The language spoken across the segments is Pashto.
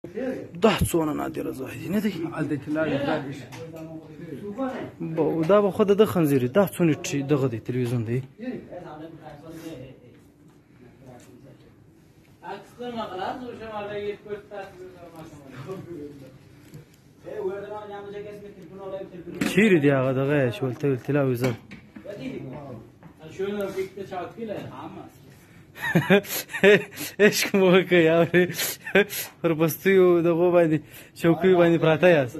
ده څونه نادره ځای دی نه دی دا به خود د خنزیري دا څونه دغه دی تلویزیون دی چیرې دی هغه دغه شولته تلویزیون عشق مو وکړئ اورې پر پستیو دغو باندې چوکیو باندې پراته یاست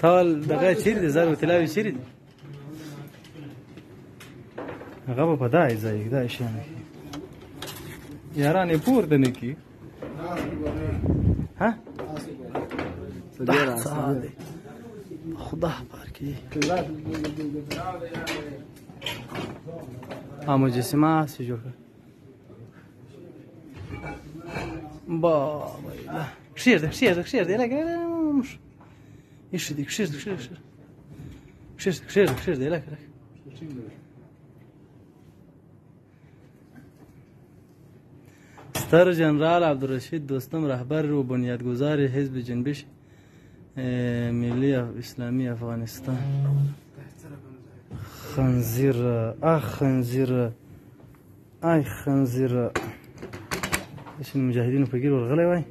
ټول دغه چیرې دی زر تلاوي چیرې دی هغه به په دا ځای دا شیان یاران یې پورته نه کي ها خدا پارکی مجسمه سی جوړ با شیر ده لکه ایش دی شیر ده لکه ستر جنرال عبدالرشید دوستم رهبر و بنیادگذار حزب جنبش ملی اسلامی افغانستان خنزیر خنزیر ای خنزیر ايش المجاهدين فقير والغلا وای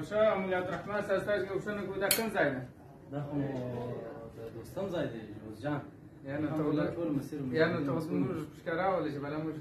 شاه مولا عبدالرحمن ساستاج گوشن کو دا کم ځای نه دا خو دوستم ځای دی روزجان یعنی ته موږ ښکارا ولې چې بل موږ